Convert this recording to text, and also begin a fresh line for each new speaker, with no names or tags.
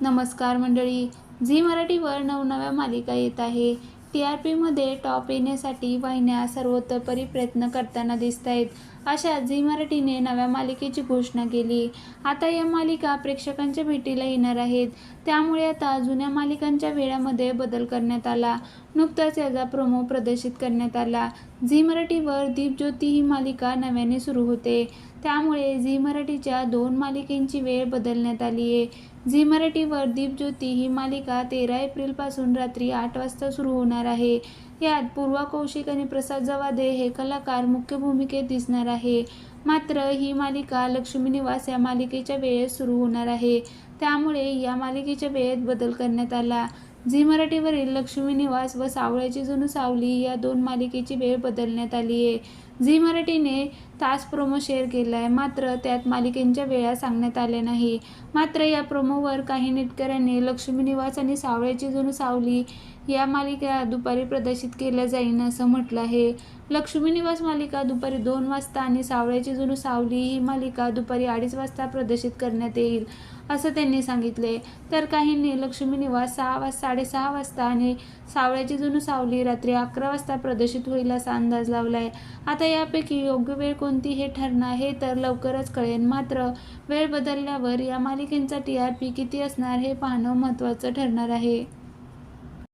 नमस्कार मंडळी. झी मराठीवर नवनव्या मालिका येत आहे. TRPमध्ये टॉप येण्यासाठी वाहिन्या सर्वतोपरी प्रयत्न करताना दिसत आहेत. अशा झी मराठीने नव्या मालिकेची घोषणा केली. आता या मालिका प्रेक्षकांच्या भेटीला येणार आहेत. त्यामुळे आता जुन्या मालिकांच्या वेळामध्ये बदल करण्यात आला. नुकताच याचा प्रोमो प्रदर्शित करण्यात आला. झी मराठीवर दीपज्योती ही मालिका नव्याने सुरू होते. त्यामुळे झी मराठीच्या 2 मालिकांची वेळ बदलण्यात आली आहे. झी मराठीवर दीपज्योती ही मालिका 13 एप्रिलपासून रात्री 8 वाजता सुरू होणार आहे. यात पूर्वा कौशिक आणि प्रसाद जवादे हे कलाकार मुख्य भूमिकेत दिसणार आहे. मात्र ही मालिका लक्ष्मी निवास या मालिकेच्या वेळेत सुरू होणार आहे. त्यामुळे या मालिकेच्या वेळेत बदल करण्यात आला. झी मराठीवरील लक्ष्मी निवास व सावळ्याची जणू सावली या 2 मालिकेची वेळ बदलण्यात आली आहे. झी मराठीने तास प्रोमो शेअर केला आहे. मात्र त्यात मालिकेच्या वेळा सांगण्यात आल्या नाही. मात्र या प्रोमोवर काही नेटकऱ्यांनी लक्ष्मी निवास आणि सावळ्याची जणू सावली या मालिका दुपारी प्रदर्शित केल्या जाईल असं म्हटलं आहे. लक्ष्मी निवास मालिका दुपारी 2 वाजता आणि सावळ्याची जणू सावली ही मालिका दुपारी 2:30 वाजता प्रदर्शित करण्यात येईल असं त्यांनी सांगितले. तर काहींनी लक्ष्मी निवास 6:30 वाजता आणि सावळ्याची जणू सावली रात्री 11 वाजता प्रदर्शित होईल असा अंदाज लावलाय. आता यापैकी योग्य वेळ कोणती हे ठरणार हे तर लवकरच कळेल. मात्र वेळ बदलल्यावर या मालिकेचा TRP किती असणार हे पाहणं महत्त्वाचं ठरणार आहे.